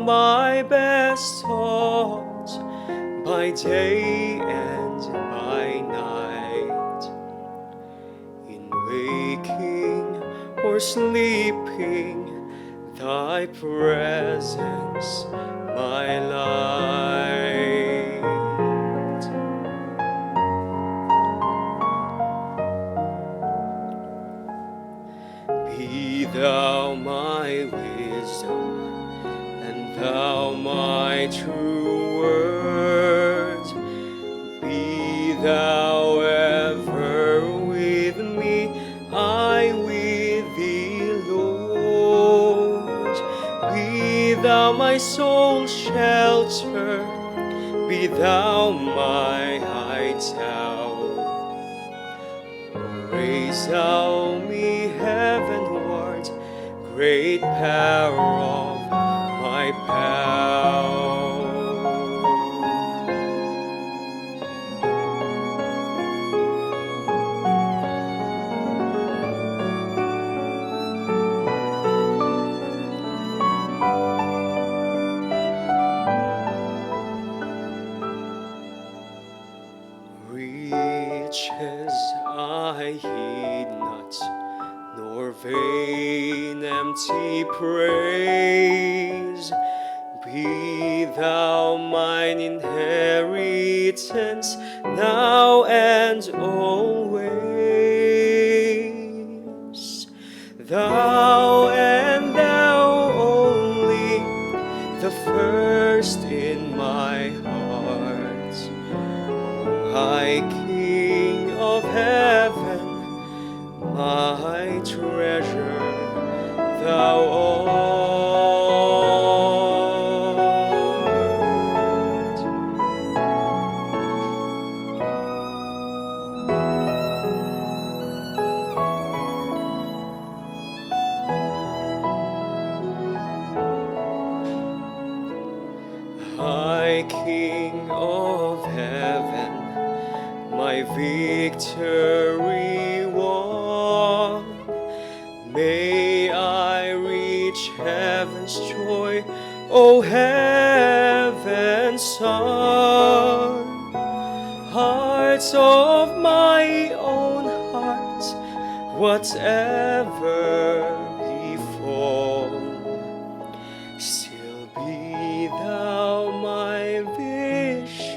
my best taught by day and by night, in waking or sleeping, thy presence my light. Be thou my wisdom, and thou my true word. Be thou ever with me, I with thee, Lord. Be thou my soul's shelter, be thou my high tower. Raise thou me heavenward, great power of my power. Riches I heed not, nor vain empty praise. Be thou mine inheritance, now and always. Thou and thou only, the first in my heart. High King of heaven, my treasure, thou art. High King of heaven, my victory won, may I reach heaven's joy, O heaven's Son. Hearts of my own heart, whatever befall, still be thou my vision.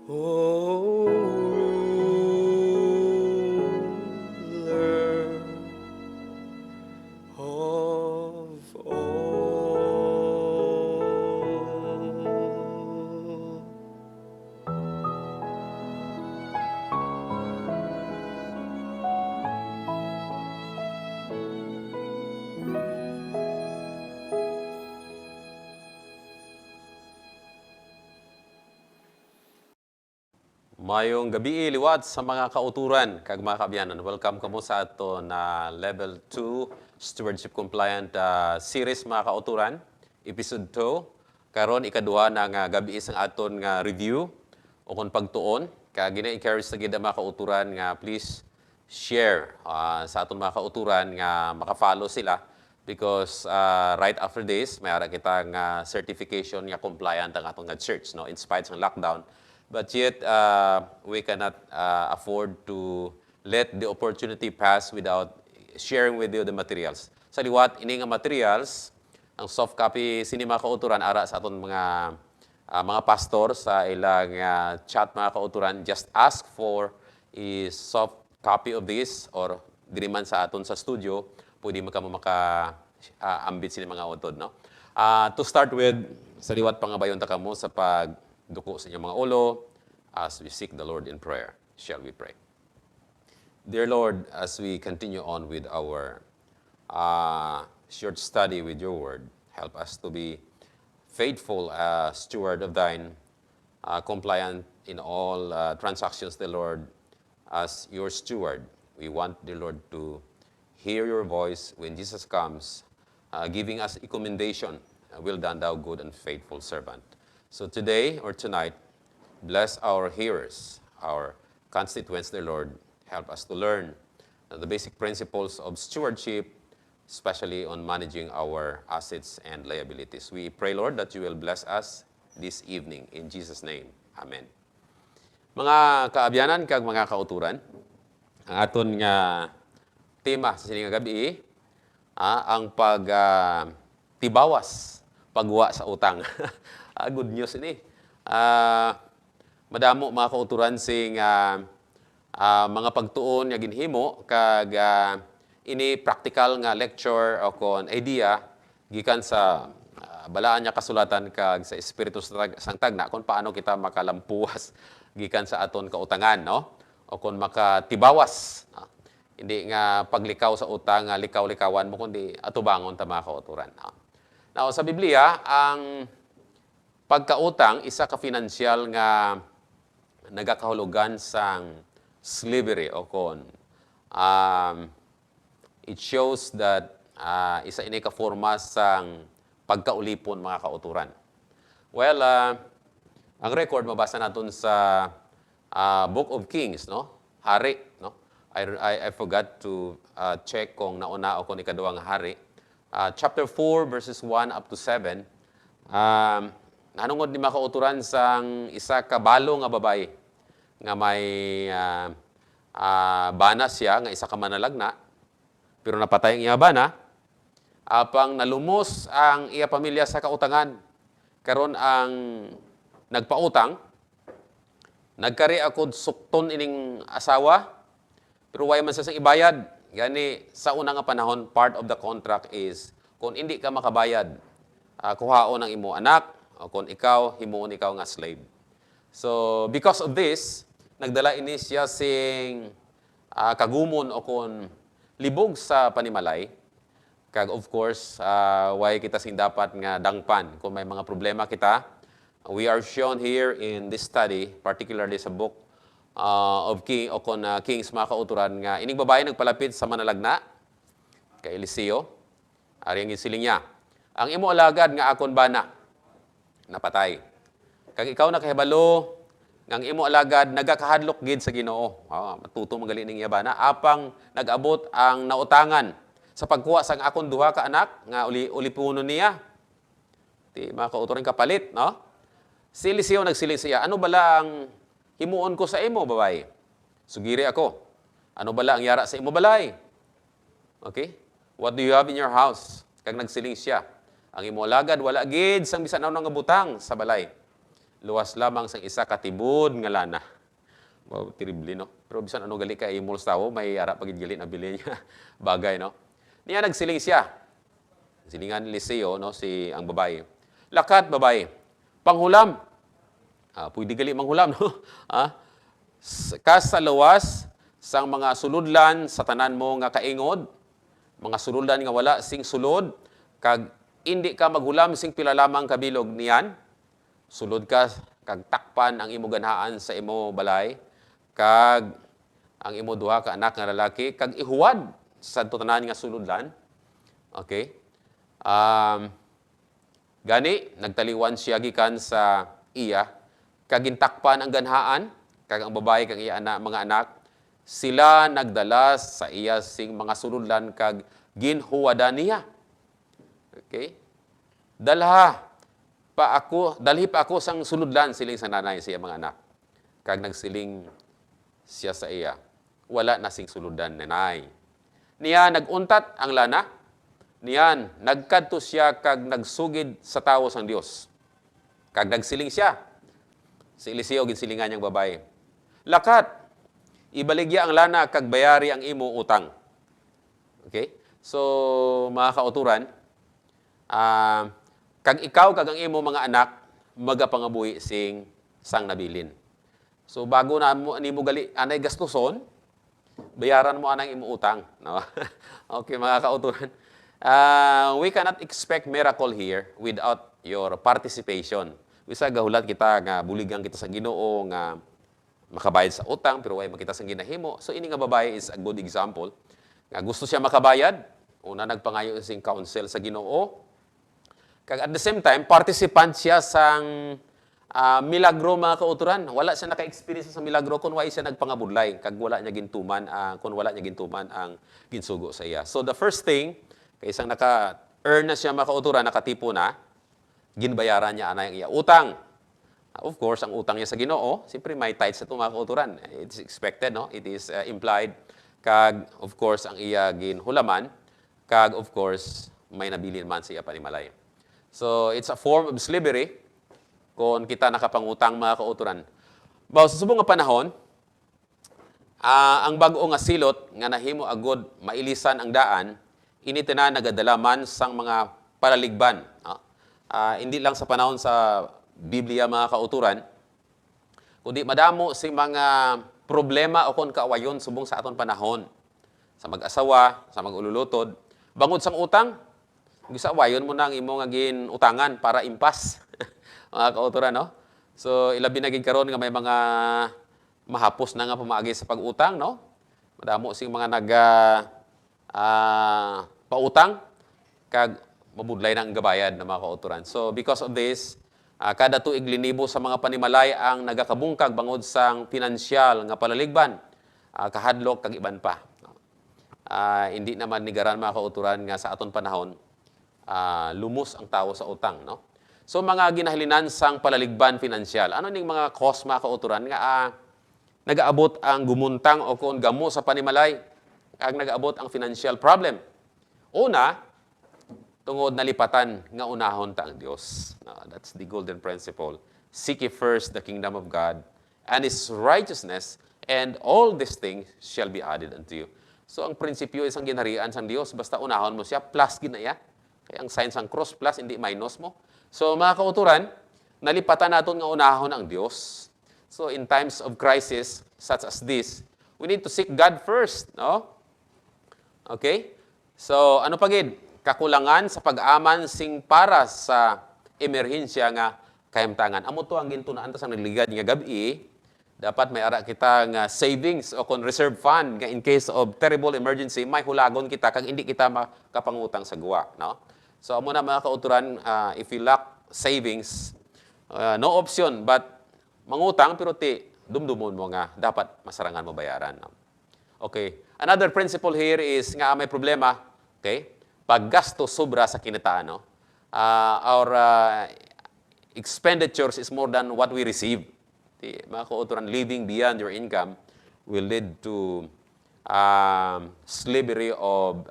O ruler of all. Mayong gabi liwat sa mga kauturan kag mga kaabyanan. Welcome kamo sa ato na Level 2 Stewardship Compliant series mga kauturan, episode 2. Karon ikaduha na nga gabi isang aton nga review o kon pagtuon. Kag gina-encourage sa gid mga kauturan nga please share sa aton mga kauturan nga maka-follow sila because right after this may ara kitang certification nga compliant ang atong nga church no in spite ng lockdown. But yet, we cannot afford to let the opportunity pass without sharing with you the materials. Sa liwat, ini nga materials, ang soft copy sini mga kauturan, ara sa aton mga pastor sa ilang chat mga kauturan, just ask for a soft copy of this or diri man sa aton sa studio, pwede maka-ambit sini mga utod. No? To start with, sa liwat pangabayon ta kamo sa pagduko sa inyong mga ulo, as we seek the Lord in prayer. Shall we pray? Dear Lord, as we continue on with our short study with your word, help us to be faithful steward of thine, compliant in all transactions, the Lord, as your steward. We want, the Lord, to hear your voice when Jesus comes, giving us a commendation. Well done, thou good and faithful servant. So today or tonight, bless our hearers, our constituents, the Lord. help us to learn the basic principles of stewardship, especially on managing our assets and liabilities. We pray, Lord, that you will bless us this evening. In Jesus' name, Amen. Mga kaabyanan kag mga kauturan, ang aton nga tema sa sining gabi ang tibawas pagwa sa utang. Good news ini. Madamo mga kauturan sing mga pagtuon nga ginhimo kag ini practical nga lecture o kon idea gikan sa balaan niya kasulatan kag sa Espiritu Sangtag na kung paano kita makalampuas gikan sa aton kautangan, no? O kung makatibawas. Hindi nga paglikaw sa utang, likaw-likawan mo, kundi atubangon ta mga kauturan. Now, sa Biblia, ang pagkautang, isa ka financial nga nagakahulugan sang slavery o kon it shows that isa ini ka forma sang pagkaulipon mga kauturan. Well, ang record mabasa natin sa Book of Kings, no? Hari, no? I forgot to check kung nauna o kung ikaduwang hari. Chapter 4, verses 1 up to 7. Nanungod ni makauturan sang isa ka balo nga babae nga may bana siya nga isa ka manalagna pero napatay ang iya bana apang nalumos ang iya pamilya sa kautangan karon ang nagpautang nagkari akod sukton ining asawa pero way man sa sang ibayad gani sa una nga panahon part of the contract is kung hindi ka makabayad kuhaon ang imo anak o kung ikaw himuon ikaw nga slave. So because of this nagdala ini siya sing kagumon o kung libog sa panimalay. Kag of course, why kita sing dapat nga dangpan kung may mga problema kita. We are shown here in this study, particularly sa book of King o kung Kings mga kauturan nga ining babae nagpalapit sa manalagna kay Eliseo. Ari ang gisiling niya. Ang imo alagad nga akon bana napatay. Kag ikaw nakahibalo ang imo alagad nagakahadlok gid sa Ginoo. Matuto magali ning yabana apang nag-abot ang nautangan sa pagkuha sang akon duha ka anak nga ulipunon niya. Ti mga kauturan kapalit, no? Si Eliseo nagsiling siya, ano bala ang himuon ko sa imo, babae? Sugiri ako. Ano bala ang yara sa imo balay? Okay? What do you have in your house? Kag nagsiling siya, ang imo alagad wala gid sang bisan ano nga butang sa balay. Luwas lamang sang isa katibod nga lana. Wow, terrible, no? Pero bisan ano gali ka imol sa tawo, may ara pagid gali na bili niya bagay, no? Niya nagsiling siya. Silingan ni Eliseo, no, si ang babae. Lakat babae, panghulam. Pwede gali manghulam, no? Kas sa luwas sang mga suludlan sa tanan mo nga kaingod, mga suludlan nga wala sing sulod, kag hindi ka maghulam sing pila lamang kabilog niyan. Sulod ka, kag takpan ang imo ganhaan sa imo balay, kag ang imo duha ka anak nga lalaki, kag ihuwad sa tanan nga suludlan. Okay? Gani, nagtaliwan siya gikan sa iya, kag gintakpan ang ganhaan, kag ang babae kag iya mga anak, sila nagdala sa iya sing mga suludlan kag ginhuwadan niya. Okay? Dalhi pa ako sang suludlan siling sa nanay siya mga anak. Kag nagsiling siya sa iya, wala na sing suludlan nanay. Niya naguntat ang lana, niyan nagkadto siya kag nagsugid sa tawo sang Dios. Kag nagsiling siya. Si Eliseo ginsilingan niyang babae. Lakat, ibaligya ang lana kag bayari ang imo utang. Okay? So, mga kauturan, kag ikaw kag ang imo mga anak magapangabuhi sing sang nabilin. So bago na mo nimo gali anay gastuson, bayaran mo anang imo utang, no? Okay mga kauturan. We cannot expect miracle here without your participation. Bisa gahulat kita nga buligan kita sa Ginoo nga makabayad sa utang pero way makita sang ginahimo. So ini nga babae is a good example. Nga gusto siya makabayad, una nagpangayo sing counsel sa Ginoo. Kag at the same time, participant siya sang milagro mga kauturan. Wala siya naka-experience sa milagro kung wala siya nagpangabudlay, kag wala niya gintuman, kung wala niya gintuman ang ginsugo sa iya. So the first thing, kay isang naka-earn na siya mga kauturan, nakatipo na, ginbayaran niya ana yung iya utang. Of course, ang utang niya sa Ginoo, siyempre may tithes sa itong mga kauturan. It is expected, no? It is implied. Kag, of course, ang iya ginhulaman, kag, of course, may nabilin man sa iya panimalay. So, it's a form of slavery kung kita nakapangutang mga kauturan. Bawo sa subong nga panahon, ang bag-o nga silot nga nahimo agod mailisan ang daan, init na nagadala man sang mga palaligban. Hindi lang sa panahon sa Biblia mga kauturan, kundi madamo si mga problema o kung kaawayon subong sa aton panahon. Sa mag-asawa, sa mag-ululutod, bangod sang utang, gisawayon mo na ang imo nga utangan para impas. Mga kauturan, no? So, ilabi na gid karon nga may mga mahapos na nga pamaagi sa pag-utang, no? Madamo sing mga pautang, kag mabudlay na ang gabayad ng mga kauturan. So, because of this, kada tuig linibo sa mga panimalay ang nagakabungkag bangod sang pinansyal nga palaligban, kahadlok kag iban pa. Hindi naman nigaran mga kauturan nga sa aton panahon, lumos ang tawo sa utang, no? So, mga ginahalinan sang palaligban pinansyal. Ano ning mga cause mga kauturan nga nagaabot ang gumuntang o kung gamo sa panimalay, kag nagaabot ang financial problem? Una, tungod nalipatan nga unahon ta ang Dios. That's the golden principle. Seek ye first the kingdom of God and His righteousness, and all these things shall be added unto you. So, ang prinsipyo isang ginharian sang Dios, basta unahon mo siya, plus ginaya. Kaya ang sign sang cross, plus, hindi minus mo. So, mga kauturan, nalipatan natin nga unahon ang Diyos. So, in times of crisis, such as this, we need to seek God first, no? Okay? So, ano pagid? Kakulangan sa pag-aman sing para sa emerhensya nga kayamtangan. Amo to ang gintunaan ta sang nagligad nga gabi, dapat may ara kita nga savings o kon reserve fund nga in case of terrible emergency, may hulagon kita kag hindi kita makapangutang sa guwa, no? So, amo na mga kauturan, if you lack savings, no option but mangutang, pero dumdumon mo nga, dapat masarangan mo bayaran. No? Okay. Another principle here is nga may problema, okay? Paggasto sobra sa kinitaan, no? Our expenditures is more than what we receive. Mga kauturan, living beyond your income will lead to slavery of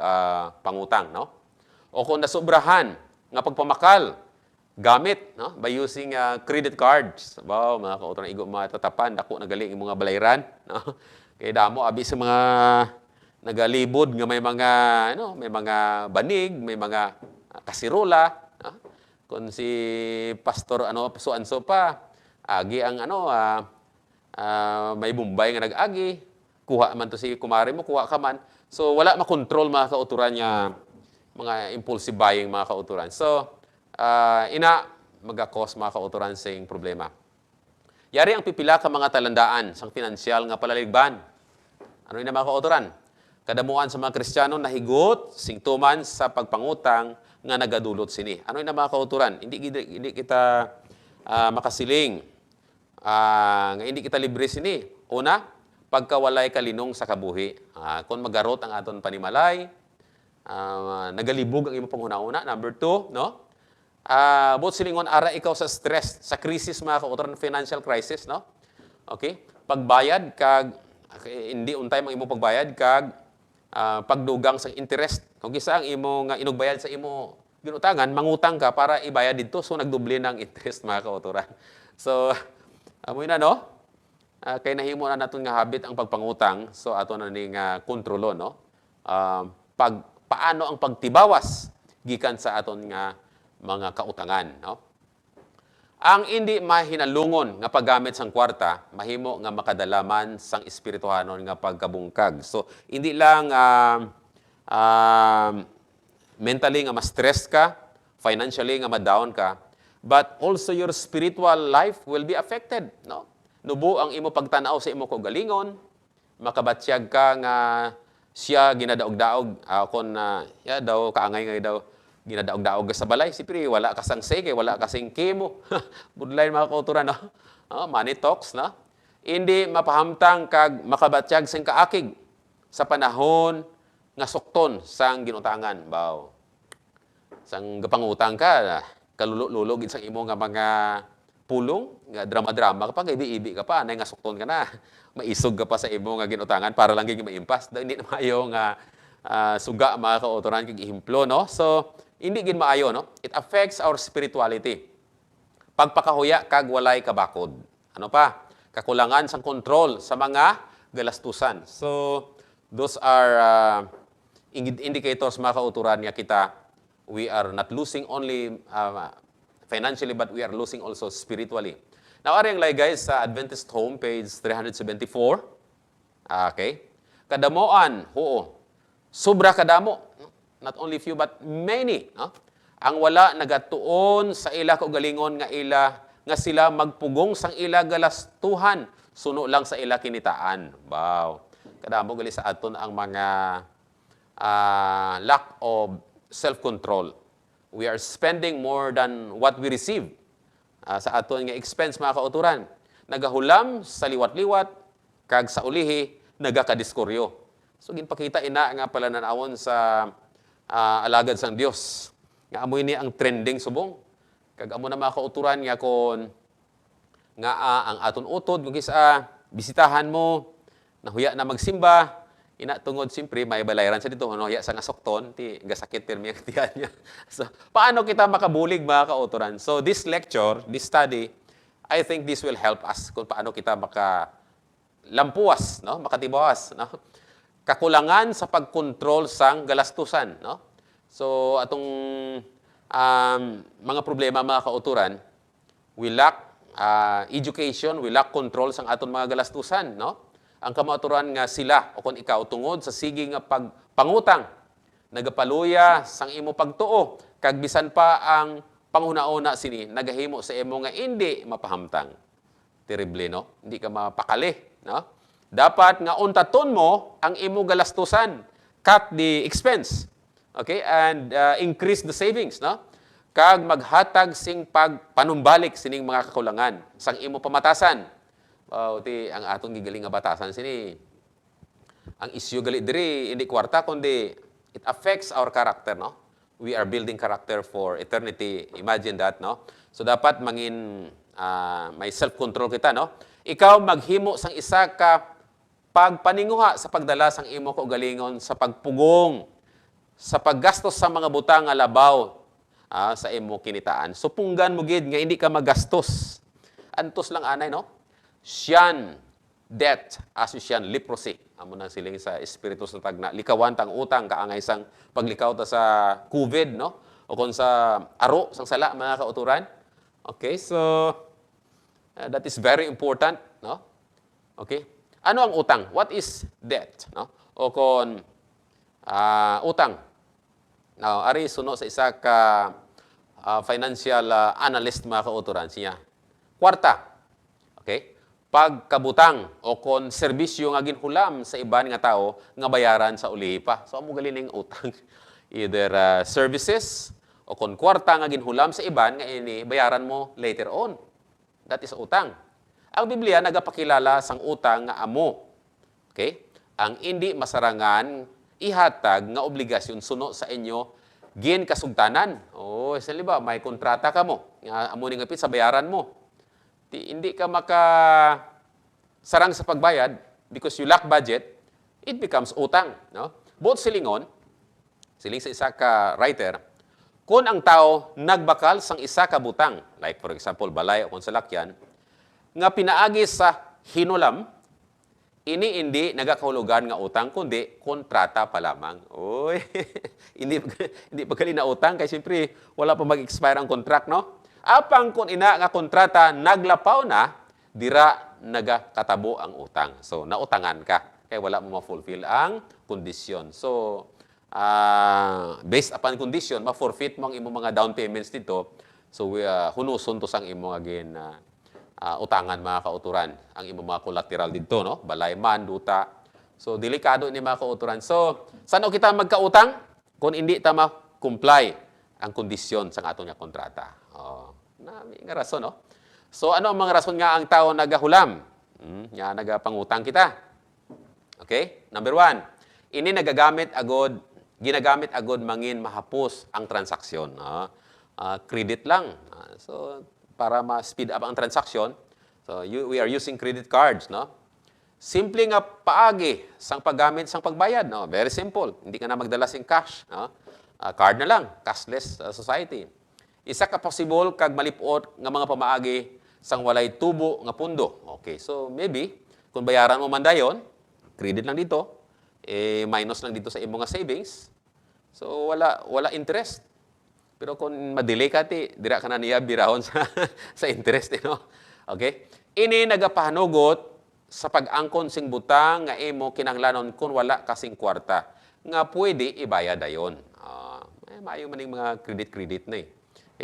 pangutang, no? O kung nasobrahan nga pagpamakal gamit, no, by using credit cards. Wow, mga kauturan, igo matatapan, dako nagaling yung mga balayran, no? Kaya damo abi sa mga nagalibod nga may mga banig, may mga kasirola, no? Kung si pastor so pa agi ang may bumbay nga nag-agi, kuha man to si kumare mo, kuha ka man. So wala makontrol mga kauturan niya, mga impulsive buying mga kauturan. So, mag-cause mga kauturan sa problema. Yari ang pipila ka mga talandaan sang pinansyal nga palaligban. Ano yun mga kauturan? Kadamuan sa mga Kristiyano nahigot, singtuman sa pagpangutang nga nagadulot sini. Ano yun mga kauturan? Hindi kita makasiling. Nga hindi kita libre sini. Una, pagkawalay kalinong sa kabuhi. Kung magarot ang aton panimalay, nagalibog ang imo panghuna-una. Number 2, no? Bot silingon ara ikaw sa stress, sa crisis mga kauturan, financial crisis, no? Okay? Pagbayad kag hindi on time ang imo pagbayad kag pagdugang sa interest. Kung kisa ang imo nga inugbayad sa imo ginutangan, mangutang ka para ibayad dito, so nagdoble ng interest mga kauturan. So, amoy na, no? Kay nahimo na naton nga habit ang pagpangutang, so ato na ning kontrolo, no? Paano ang pagtibawas gikan sa aton nga mga kautangan, no? Ang hindi mahinalungon nga paggamit sang kwarta, mahimo nga makadalaman sang espirituhanon nga pagkabungkag. So, hindi lang mentally nga ma-stress ka, financially nga ma-down ka, but also your spiritual life will be affected, no? Nubo ang imo pagtanaw sa imo kaugalingon, makabatsyag ka nga siya ginadaog-daog kon daw kaangay nga daw ginadaog-daog ka sa balay, siyempre wala ka sang say, kay wala ka sing kemo. Budlay mga kauturan, no? Money talks, no? Hindi mapahamtang kag makabatyag sing kaakig sa panahon nga sukton sang ginutangan. Baw. Sang gapangutang ka, kalulog-lulog sa imo nga mga pulong, nga drama-drama ka pa, ibi-ibi ka pa, anay nga sukton ka na. Maisog ka pa sa imo nga ginutangan para lang gigi maimpas. Hindi na maayo nga suga mga kauturan kag ihimplo, no? So, hindi gid maayo, no? It affects our spirituality. Pagpakahuya kag walay kabakod. Ano pa? Kakulangan sang control sa mga galastusan. So, those are indicators mga kauturan nga kita we are not losing only financially but we are losing also spiritually. Now, aring like guys sa Adventist Home page 374. Okay? Kadamoan, oo. Sobra kadamo. Not only few but many, no? Ang wala nagatuon sa ila kaugalingon nga sila magpugong sang ila galastuhan suno lang sa ila kinitaan. Wow. Kadamo gali sa aton ang mga lack of self-control. We are spending more than what we receive sa aton nga expense mga kauturan. Nagahulam sa liwat-liwat kag sa ulihi nagakadiskoryo. So ginpakita ina nga pala nanawon sa alagad sang Dios. Nga amoy ni ang trending subong. Kag amo na mga kauturan nga kon nga ang aton utod kung kisa bisitahan mo nahuya na magsimba ina tungod simpre may balayran sa dito ano ya sa ngasokton ti gasakit pirmi ang tiyan niya. So paano kita makabulig mga kauturan? So this lecture, this study, I think this will help us kung paano kita lampuas, no? Makatibawas, no? Kakulangan sa pagkontrol sang galastusan, no? So atong mga problema mga kauturan, we lack education, we lack control sang aton mga galastusan, no? Ang kamaturan nga sila o kung ikaw tungod sa sige nga pangutang nagapaluya sang imo pagtuo kag bisan pa ang panghuna-una sini nagahimo sa imo nga hindi mapahamtang. Terrible, no? Hindi ka mapakali, no? Dapat nga untaton mo ang imo galastusan, cut the expense. Okay? And increase the savings, no? Kag maghatag sing pagpanumbalik sining mga kakulangan sang imo pamatasan. Ang atong gigaling nga batasan sini. Ang issue gali diri hindi kwarta kundi it affects our character, no? We are building character for eternity. Imagine that, no? So dapat mangin may self-control kita, no? Ikaw maghimo sang isa ka pagpaninguha sa pagdala sang imo kaugalingon sa pagpugong sa paggastos sa mga butang nga labaw sa imo kinitaan. So punggan mo gid nga hindi ka magastos. Antos lang anay, no? Siyan, debt, aso siyan, leprosy. Amo na siling sa espiritu sa tagna. Likawan tang utang, kaangay sang paglikaw ta sa COVID, no? O kung sa aro, sang sala, mga kauturan. Okay, so that is very important, no? Okay. Ano ang utang? What is debt, no? O kung utang. Now, ari suno sa isa ka financial analyst mga kauturan siya. Kwarta. Okay? Pagkabutang o kon serbisyo nga ginhulam sa iban nga tao nga bayaran sa ulihi pa. So amo galing utang. Either services o kon kwarta nga ginhulam sa iban nga ini bayaran mo later on. That is utang. Ang Biblia nagapakilala sang utang nga amo. Okay? Ang hindi masarangan ihatag nga obligasyon suno sa inyo gin kasugtanan. Oh, sali ba may kontrata ka mo nga amo ning apit sa bayaran mo. Hindi ka sarang sa pagbayad because you lack budget, it becomes utang, no? Both siling sa isa ka writer, kung ang tao nagbakal sang isa ka butang, like for example balay o kung salakyan, nga pinaagi sa hinulam, hindi nagakahulugan nga utang kundi kontrata pa lamang. Oy, hindi pa gali na utang kay siyempre wala pa mag-expire ang contract, no? Apang kung ina nga kontrata naglapaw na, dira nagakatabo ang utang. So, nautangan ka. Kaya wala mo ma-fulfill ang kondisyon. So, based upon condition, ma-forfeit mo ang imo mga down payments dito. So, hunuson to sang imo again utangan mga kauturan. Ang imo mga collateral dito, no? Balay man, duta. So, delikado ni mga kauturan. So, saan kita magkautang? Kung hindi ta ma-comply ang kondisyon sa ato nga kontrata. Na may nga rason, no? So ano ang mga rason nga ang tao nagahulam? Nga nagapangutang kita. Okay? Number 1, ini ginagamit agod mangin mahapos ang transaksyon. Credit lang. So para ma-speed up ang transaksyon, so we are using credit cards, no? Simple nga paagi sang paggamit sang pagbayad, no? Very simple. Hindi ka na magdala sing cash, no? Card na lang, cashless society. Isa ka possible kag malipot nga mga pamaagi sang walay tubo nga pundo. Okay, so maybe kung bayaran mo man dayon, credit lang dito, minus lang dito sa imong nga savings. So wala interest. Pero kung madelay ka dira ka na niya birahon sa interest, no? Okay? Ini nagapahanugot sa pag-angkon sing butang nga imo kinahanglanon kung wala kasing kwarta nga pwede ibayad dayon. Maayo man yung mga credit na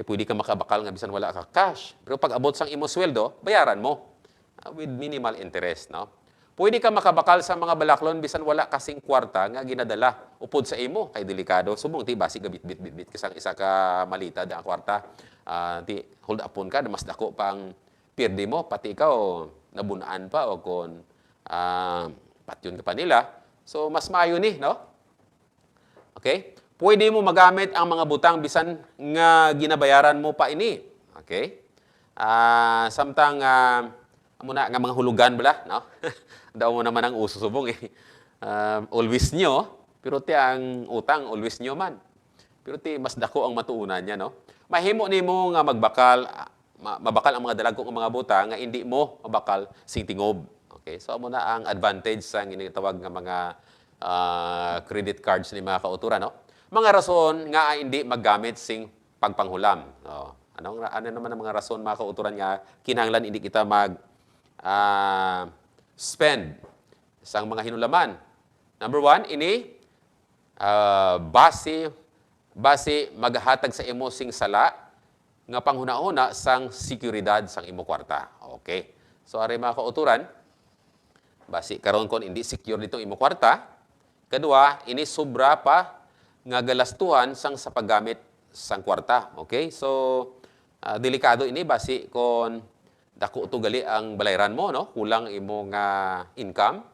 pwede ka makabakal nga bisan wala ka cash. Pero pag abot sang imo sweldo, bayaran mo with minimal interest, no? Pwede ka makabakal sa mga balaklon bisan wala kasing kwarta nga ginadala upod sa imo kay delikado. Subong ti basi ka bit kasang isa ka malita da kwarta. Ti hold upon ka mas dako pang pirdi mo pati ikaw nabunaan pa o kung patyon ka pa nila. So, mas maayo ni, no? Okay? Pwede mo magamit ang mga butang bisan nga ginabayaran mo pa ini. Okay? Samtang, muna nga mga hulugan bala, no? Daw mo naman ang uso subong always nyo, pero ti ang utang, always nyo man. Pero ti mas dako ang matuunan niya, no? Mahimo ni mo nga mabakal ang mga dalagong mga butang nga hindi mo mabakal sing tingob. Okay? So, amo na ang advantage sa ginatawag nga mga credit cards ni mga kauturan, no? Mga rason nga hindi maggamit sing pagpanghulam. Ano naman ang mga rason mga kauturan nga kinahanglan hindi kita spend sang mga hinulaman. Number 1, ini base maghatag sa imo sing sala nga panghuna-huna sang seguridad sang imo kwarta. Okay. So, ari mga kauturan, basi karon kon hindi secure dito imo kwarta. Kadua, ini sobra pa nga galastuhan sang sa paggamit sang kwarta. Okay? So, delikado ini basi kon dako to gali ang balayran mo, no? Kulang imo nga income.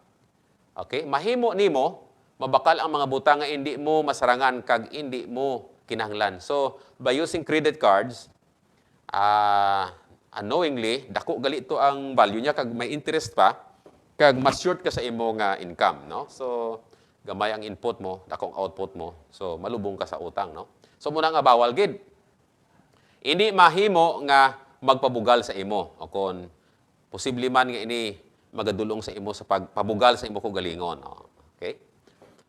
Okay? Mahimo nimo mabakal ang mga butang nga hindi mo masarangan kag hindi mo kinahanglan. So, by using credit cards, unknowingly, dako gali ito ang value niya, kag may interest pa, kag mas short ka sa imo nga income, no? So, gamay ang input mo, dakong output mo, so malubong ka sa utang, no? So, muna nga bawal gid. Hindi mahimo nga magpabugal sa imo, o kung posible man nga ini magadulong sa imo sa pagpabugal sa imo kaugalingon, no? Okay?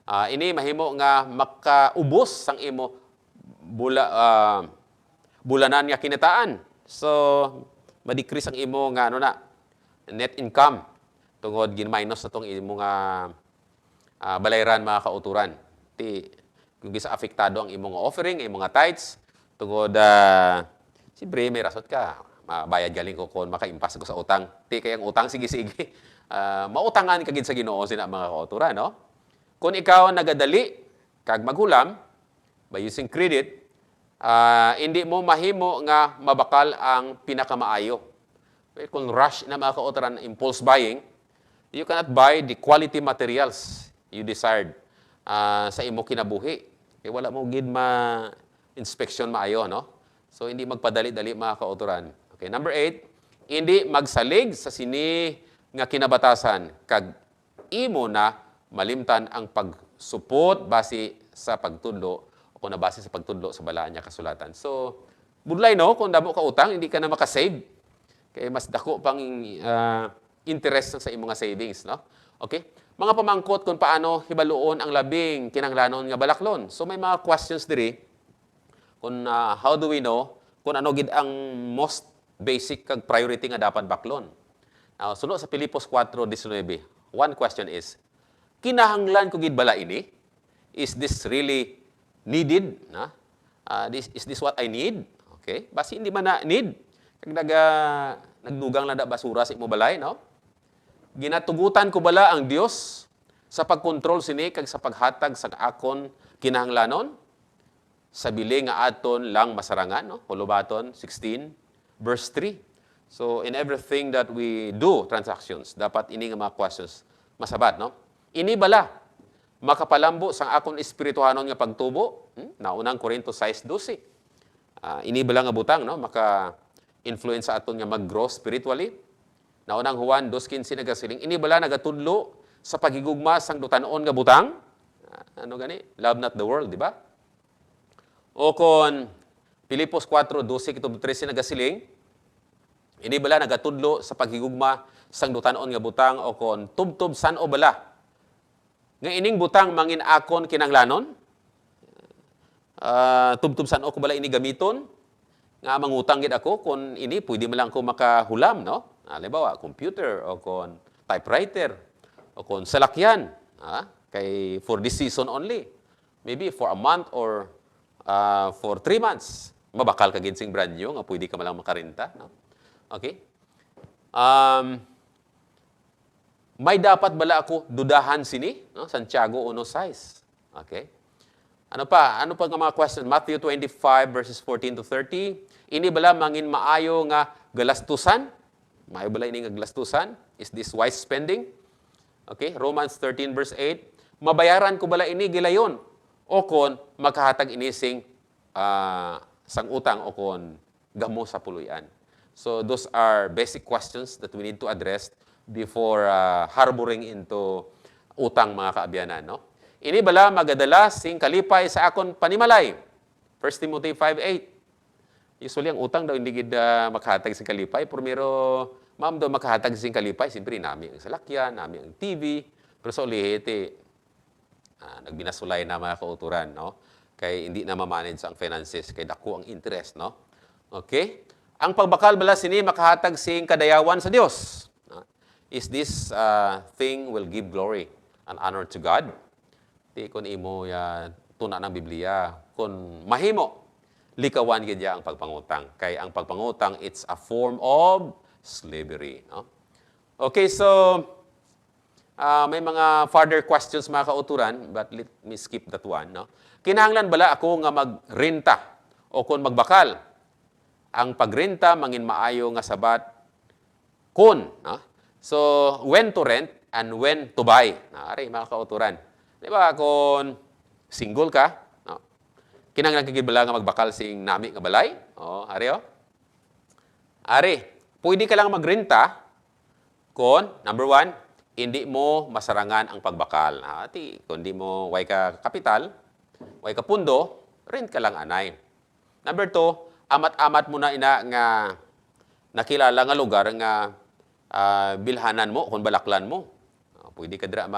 Ini mahimo nga makaubos sang imo bulanan nga kinataan. So, ma-decrease ang imo nga net income tungod gin-minus na tong imo nga balayran mga kauturan. Kung gisa apektado ang imo nga offering, imo nga tithes, tungod siyempre may rasot ka. Mabayad galing ko kung makaimpas ko sa utang. Kayang utang, sige. Mautangan ka gid sa Ginoo sina mga kauturan, no? Kung ikaw nagadali kag maghulam by using credit, hindi mo mahimo nga mabakal ang pinakamaayo. Kung rush na mga kauturan, impulse buying, you cannot buy the quality materials you desired sa imo kinabuhi. Wala mo gid inspection maayo, no? So, hindi magpadali-dali mga kauturan. Okay, number 8, hindi magsalig sa sini nga kinabatasan kag imo na malimtan ang pagsupot base sa pagtudlo o kung nabase sa pagtudlo sa balaan niya kasulatan. So, budlay, no? Kung damo ka utang, hindi ka na makasave. Kaya mas dako pang interest sa imong savings, no? Okay? Mga pamangkot kung paano hibaluon ang labing kinahanglanon nga balaklon. So, may mga questions diri kung how do we know kung ano gid ang most basic kag priority nga dapat baklon. Now, sunod sa Filipos 4:19, one question is, kinahanglan ko gid bala ini? Is this really needed? Is this what I need? Okay? Basi hindi man na need. Kag nagdugang lang da basura sa imo balay, no? Ginatugutan ko bala ang Dios sa pagkontrol sini kag sa paghatag sa akon kinahanglanon? sa bili nga aton lang masarangan, no? Hulubaton 16 verse 3. So in everything that we do transactions, dapat ini nga mga questions masabat, no? Ini bala makapalambo sang akon espirituhanon nga pagtubo, naunang Korinto 6:12. Ini bala nga butang, no? Maka-influence sa aton nga mag-grow spiritually. Naunang Juan 2:15 nagasiling, ini bala nagatudlo sa pagigugma sang dutanon nga butang. Ano gani? Love not the world, di ba? O kon Pilipos 4:12-13 nagasiling, ini bala nagatudlo sa paghigugma sang dutanon nga butang o kon tubtob san-o bala. Nga ining butang mangin akon kinanglanon, tubtob san-o ko bala ini gamiton, nga mangutang gid ako kon ini pwede man lang ko makahulam, no? Halimbawa, computer o kon typewriter o kon salakyan, kay for this season only. Maybe for a month or for 3 months. Mabakal ka ginsing brand new nga pwede ka malang makarenta, no? Okay? May dapat bala ako dudahan sini, no? Santiago 1:6. Okay? Ano pa nga mga question? Matthew 25:14-30. Ini bala mangin maayo nga galastusan? Maayo bala ini nga galastusan? Is this wise spending? Okay? Romans 13:8. Mabayaran ko bala ini gilayon o kon makahatag inising sang utang o kon gamo sa puluyan. So those are basic questions that we need to address before harboring into utang, mga kaabyanan, no? Ini bala magadala sing kalipay sa akon panimalay. 1 Timothy 5:8. Usually ang utang daw hindi gid makahatag sing kalipay, pero ma'am daw makahatag sing kalipay, siyempre nami ang salakyan, nami ang TV, pero sa ulihiti nagbinasulay na mga kauturan, no? Kay hindi na ma-manage ang finances, kay dako ang interest, no? Okay? Ang pagbakal bala sini makahatag sing kadayawan sa Dios. Is this thing will give glory and honor to God? Di kun imo tuna ng Biblia, kun mahimo likawan gid ang pagpangutang. Kay ang pagpangutang, it's a form of slavery, no? Okay, so may mga further questions mga kauturan, but let me skip that one, no? Kinahanglan bala ako nga magrenta o kung magbakal? Ang pagrenta mangin maayo nga sabat kun, no? So when to rent and when to buy. Ari mga kauturan. Di ba kung single ka, no? Kinahanglan kagid bala nga magbakal sing nami nga balay? Ari o. Ari, pwede ka lang magrenta kung number 1, hindi mo masarangan ang pagbakal. Kung hindi mo way ka kapital, way ka pundo, rent ka lang anay. Number 2, amat-amat mo na ina nga nakilala nga lugar nga bilhanan mo, kung balaklan mo. Pwede ka dira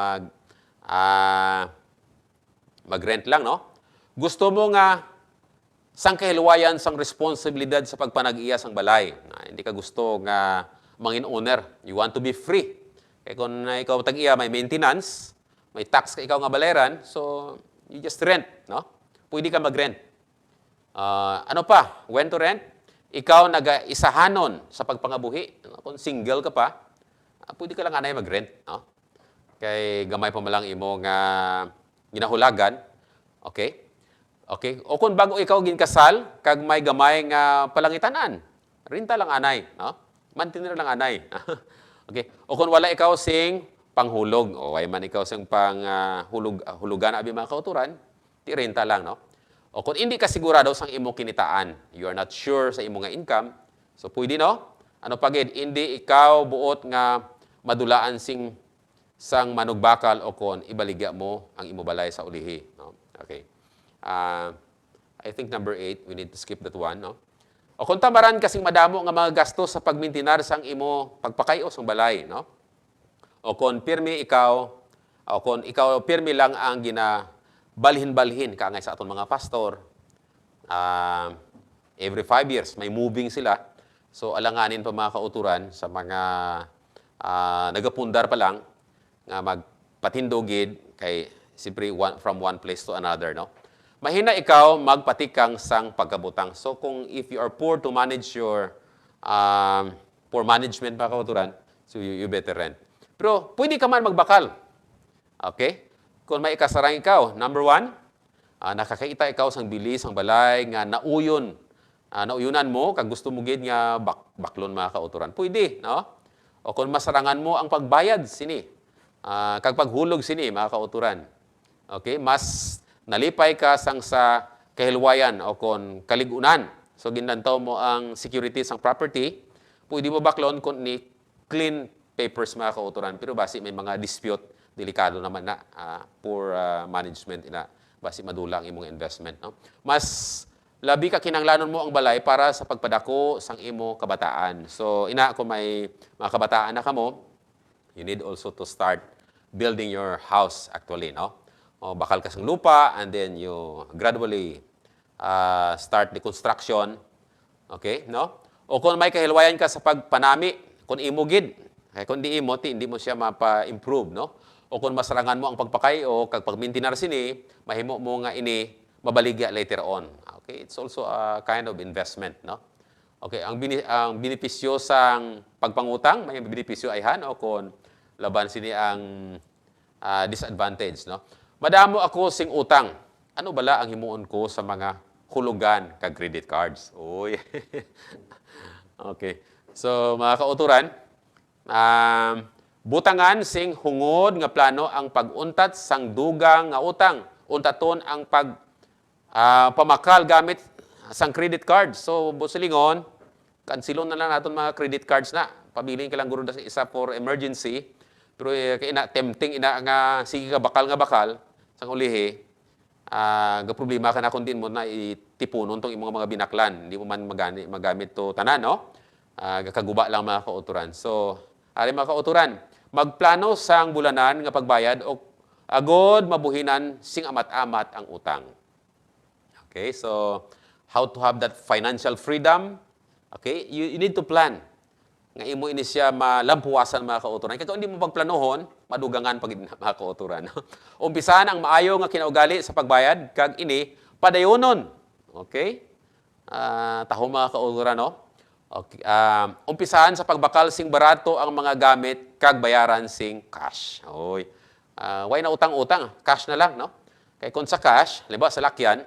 mag-rent lang, no? Gusto mo nga sang kahilwayan sang responsibilidad sa pagpanag-iya sang balay. Hindi ka gusto nga mangin owner. You want to be free. Kaya kung ikaw tag-iya, may maintenance, may tax ka ikaw nga balayaran, so you just rent, no? Pwede ka mag-rent. Ano pa? When to rent? Ikaw nag-isahanon sa pagpangabuhi. Kung single ka pa, pwede ka lang anay mag-rent, no? Kay gamay pa malang imo nga ginahulagan. Okay? Okay? O kung bago ikaw ginkasal, kag may gamay nga palangitanan, renta lang anay, no? Mantinir lang anay. Okay. O kung wala ikaw sing panghulog, o way man ikaw sing hulugan abi mga kauturan, di renta lang, no? O kung hindi ka sigurado sang imo kinitaan, you are not sure sa imo nga income, so pwede, no? Ano pagid, hindi ikaw buot nga madulaan sing sang manugbakal o kung ibaligya mo ang imo balay sa ulihi, no? Okay. I think number 8, we need to skip that one, no? O kung tamaran kasing madamo nga mga gastos sa pagmintinar sang imo pagpakayo sang balay, no? O kung pirmi ikaw, o kung ikaw pirmi lang ang ginabalhin-balhin kaangay sa aton mga pastor, every 5 years may moving sila. So alanganin pa mga kauturan sa mga nagapundar pa lang nga magpatindogid kay siyempre from one place to another, no? Mahina ikaw magpatikang sang pagkabutang. So kung if you are poor to manage your poor management mga kauturan, so you better rent. Pero pwede ka man magbakal. Okay? Kung may ikasarang ikaw, number 1, nakakaita ikaw sang bilis ang balay nga nauyunan mo kag gusto mo gid nga baklon mga kauturan. Pwede, no? O kung masarangan mo ang pagbayad sini, kag paghulog sini mga kauturan. Okay, mas nalipay ka sang sa kahilwayan o kon kaligunan. So ginlantaw mo ang security sang property, pwede mo baklon kung ni clean papers mga kauturan. Pero basi may mga dispute, delikado naman na poor management ina basi madulang imong investment, no? Mas labi ka kinanglanon mo ang balay para sa pagpadako sang imo kabataan. So ina kung may mga kabataan na kamo, you need also to start building your house actually, no? O bakal ka sang lupa and then you gradually start the construction. Okay, no? O kung may kahilwayan ka sa pagpanami, kung imo gid, kung di imo, hindi mo siya mapa-improve, no? O kung masarangan mo ang pagpakay o kag pagmintinar sini, mahimo mo nga ini mabaligya later on. Okay, it's also a kind of investment, no? Okay, ang benepisyo sang pagpangutang, may benepisyo ayhan o kung laban sini ang disadvantage, no? Madamo ako sing utang. Ano bala ang himuon ko sa mga hulugan kag credit cards? Oy. Okay. So, mga kauturan, butangan sing hungod nga plano ang pag-untat sang dugang nga utang. Untaton ang pamakal gamit sang credit card. So, busilingon, kansilon na lang natin mga credit cards na. Pabiling ka lang guro sa isa for emergency. Pero tempting nga sige ka bakal sang ulihi, problema ka na kung din mo na itipunon tong imong mga binaklan. Hindi mo man magamit to tanan, no? Kaguba lang mga kauturan. So, ari mga kauturan, magplano sang bulanan nga pagbayad o agod mabuhinan sing amat-amat ang utang. Okay, so how to have that financial freedom? Okay, you need to plan. Nga imo ini siya malampuasan mga kauturan. Kaya kung hindi mo pagplanohon, madugangan pag mga kauturan. Umpisahan ang maayo nga kinaugali sa pagbayad, kag ini padayonon. Okay? Taho mga kauturan, no? Okay. Umpisahan sa pagbakal sing barato ang mga gamit, kag bayaran sing cash. Oy. Why na utang-utang? Cash na lang, no? Kaya kung sa cash, halimbawa sa lakyan,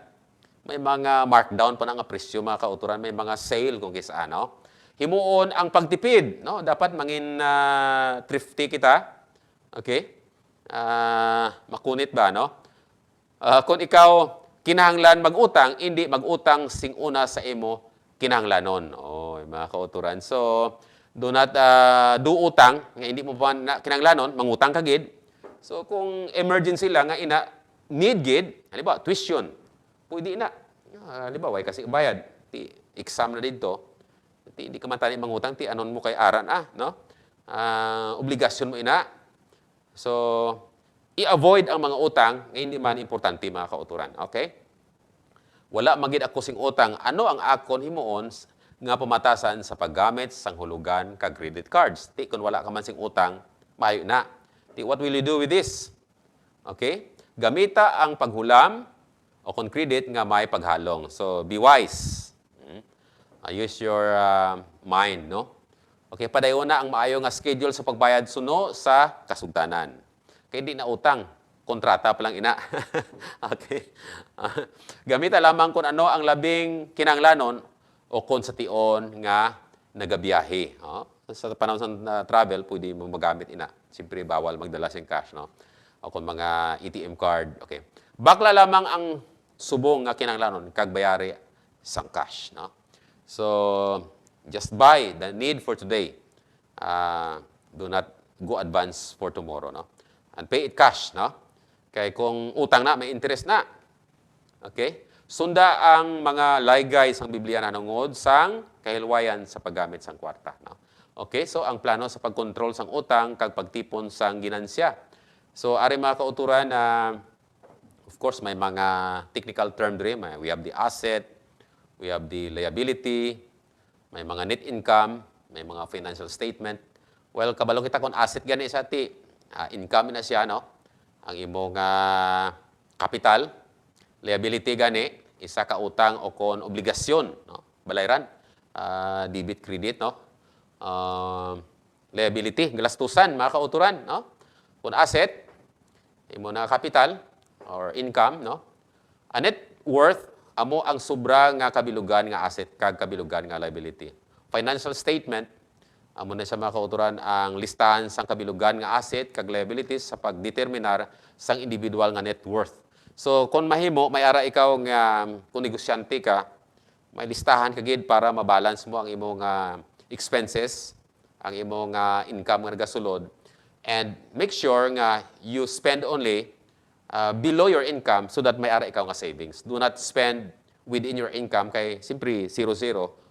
may mga markdown pa ng presyo mga kauturan, may mga sale kung kisa, no? Himuon ang pagtipid, no? Dapat mangin thrifty kita. Okay? Makunit ba, no? Kung ikaw kinahanglan mag-utang, hindi mag-utang sing una sa imo kinahanglanon. Oh, mga kauturan. So, do not do utang nga hindi mo pa kinahanglanon, mangutang ka gid. So, kung emergency lang nga ina need gid, halimbawa tuition. Pwede na. Halimbawa, way kasi bayad. Exam na dito. Hindi ka man tani mangutang, anon mo kay aran, no? Obligasyon mo ina. So, i-avoid ang mga utang, nga hindi man importante mga kauturan. Okay? Wala magid ako sing utang. Ano ang akon himuon nga pamatasan sa paggamit sang hulugan kag credit cards? Kung wala ka man sing utang, mayo na. What will you do with this? Okay? Gamita ang paghulam o kung credit nga may paghalong. So, be wise. Use your mind, no? Okay, padayon na ang maayo nga schedule sa pagbayad suno sa kasugtanan. Kaya di na utang, kontrata pa lang ina. Okay. Gamita lamang kung ano ang labing kinanglanon o kung sa tion nga nagabiyahe. Sa panahon sa travel, pwede mo magamit ina. Siyempre, bawal magdala sing cash, no? O kung mga ATM card. Okay. Bakla lamang ang subong nga kinanglanon kag bayari sang cash, no? So, just buy the need for today. Do not go advance for tomorrow, no? And pay it cash, no? Kaya kung utang na, may interest na. Okay? Sunda ang mga laygay sang Biblia na nangod sang kahilwayan sa paggamit sang kwarta, no? Okay? So, ang plano sa pagkontrol sang utang kag pagtipon sang ginansya. So, ari mga kauturan, of course, may mga technical term diri. We have the asset, we have the liability, may mga net income, may mga financial statement. Well, kabalo kita kung asset gani sa income na siya, no? Ang imong capital, liability gani, isa ka utang o kon obligasyon, no? Balayran, debit, credit, no? Liability, galastusan, mga kauturan, no? Kung asset, imo na capital or income, no? A net worth, amo ang sobra nga kabilugan nga asset kag kabilugan nga liability. Financial statement, amo na siya mga kauturan ang listahan sang kabilugan nga asset kag liabilities sa pagdeterminar sang individual nga net worth. So kung mahimo, may ara ikaw nga kung negosyante ka, may listahan kagid para mabalance mo ang imong expenses, ang imong income nga nagasulod, and make sure nga you spend only below your income so that may ara ikaw nga savings. Do not spend within your income kay simpre 0-0,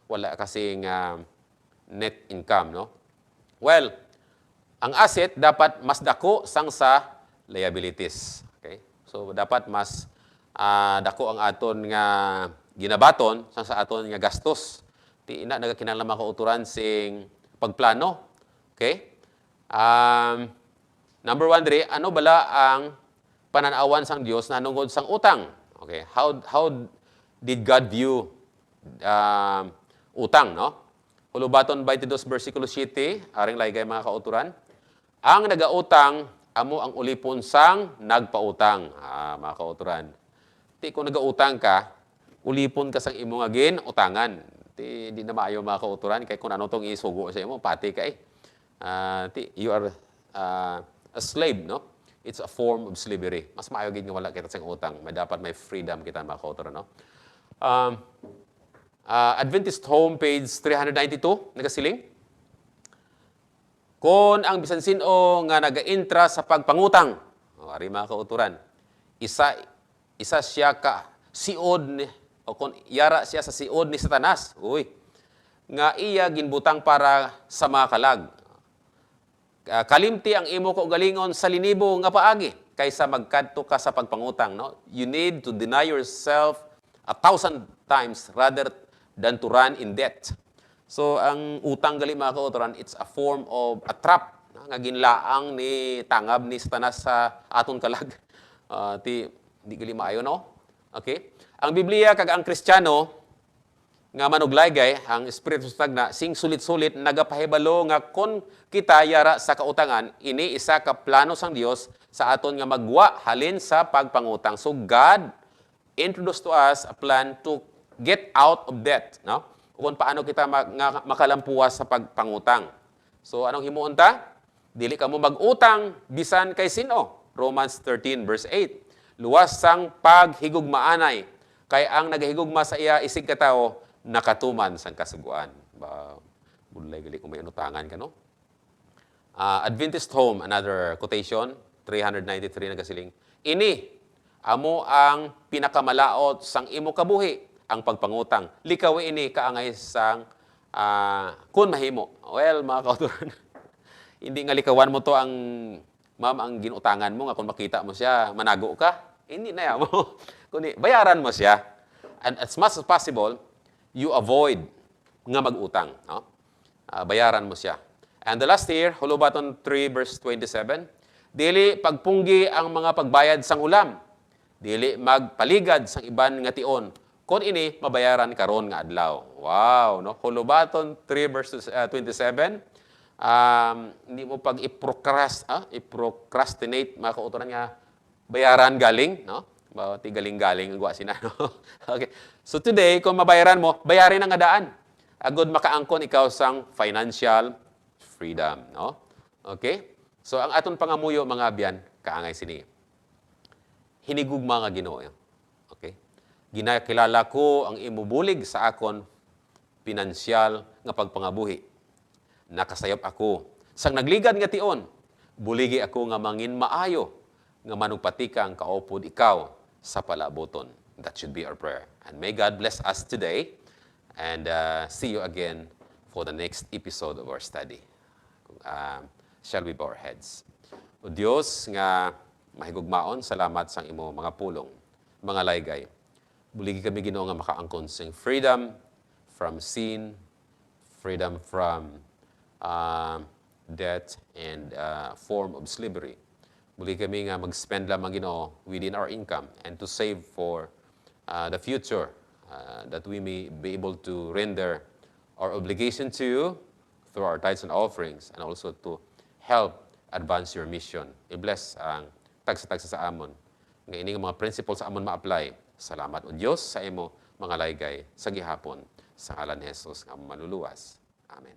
wala kasing net income, no? Well, ang asset dapat mas dako sang sa liabilities. Okay? So dapat mas dako ang aton nga ginabaton sang sa aton nga gastos. Ti ina nagakinahanglan mga kauturan sing pagplano. Okay? Number 1 diri, ano bala ang pananawan sang Dios nanungod sang utang? Okay? How did God view utang, no? Hulubaton 22 versikulo 7, aring laygay mga kauturan. Ang nagautang amo ang ulipon sang nagpautang. Mga kauturan. Ti kung nagautang ka, ulipon ka sang imo nga utangan. Ti di na maayo mga kauturan kay kung ano tong isugo sa imo, pati ka you are a slave, no? It's a form of slavery. Mas maayo gid nga wala kita sang utang. May dapat may freedom kita mga kauturan, no? Adventist Home, page 392, nagasiling. Kung ang bisan sino nga naga-intra sa pagpangutang, ari mga kauturan, isa siya ka siod ni, o kung yara siya sa siod ni Satanas, nga iya ginbutang para sa mga kalag. Kalimti ang imo ko galingon sa linibo nga paagi kaysa magkadto ka sa pagpangutang, no? You need to deny yourself 1,000 times rather than to run in debt. So, ang utang gali mga kauturan, it's a form of a trap nga ginlaang ni tangab ni Satanas sa aton kalag. Di gali maayo, no? Okay? Ang Biblia kag ang Kristiyano nga manuglaygay, ang Espiritu Santo sing sulit-sulit nagapahibalo nga kon kita yara sa kautangan, ini isa ka plano sang Dios sa aton nga magwa halin sa pagpangutang. So, God introduced to us a plan to get out of debt, no? Kung paano kita makalampuas sa pagpangutang. So, anong himuon ta? Dili ka mo mag-utang bisan kay sino? Romans 13 verse 8. Luwas sang paghigugmaanay, kay ang nagahigugma sa iya isig katao nakatuman sang kasuguan. Bulay gali kung may inutangan ka, no? Adventist Home, another quotation, 393 nagasiling. Ini amo ang pinakamalaot sang imo kabuhi, ang pagpangutang. Likaw ini kaangay sang kun mahimo. Well, mga kauturan, hindi nga likawan mo to ang ang ginutangan mo nga kung makita mo siya, manago ka. Hindi na yan mo. Kundi bayaran mo siya. And as much as possible, you avoid nga mag-utang. No? Bayaran mo siya. And the last here, Hulubaton 3 verse 27, dili pagpunggi ang mga pagbayad sang ulam. Dili magpaligad sang iban nga tion. Kung ini, mabayaran karon nga adlaw. Wow, no? Hulubaton 3 verse 27, hindi mo pag i-procrastinate, mga kauturan nga, bayaran galing, no? Bawati galing-galing ang sina, no? Okay. So today, kung mabayaran mo, bayarin ang adaan. Agod makaangkon ikaw sang financial freedom, no? Okay? So ang aton pangamuyo, mga abyan, kaangay sini. Hinigugma nga Ginoo. Okay? Ginakilala ko ang imubulig sa akon pinansyal nga pagpangabuhi. Nakasayop ako. Sang nagligad nga tion, buligi ako nga mangin maayo, nga manugpatika ang kaupod ikaw sa palaboton. That should be our prayer. And may God bless us today. And see you again for the next episode of our study. Shall we bow our heads? O Diyos nga mahigugmaon, salamat sa imo mga pulong, mga laygay. Buligi kami Ginoo nga makaangkon sing freedom from sin, freedom from debt and form of slavery. Muli kami nga mag-spend lamang Ginoo within our income and to save for the future that we may be able to render our obligation to you through our tithes and offerings and also to help advance your mission. I-bless ang tagsa-tagsa sa amon. Nga ini mga principles sa amon ma-apply Salamat o Diyos sa imo mga laygay sa gihapon sa ngalan ni Jesus nga manluluwas. Amen.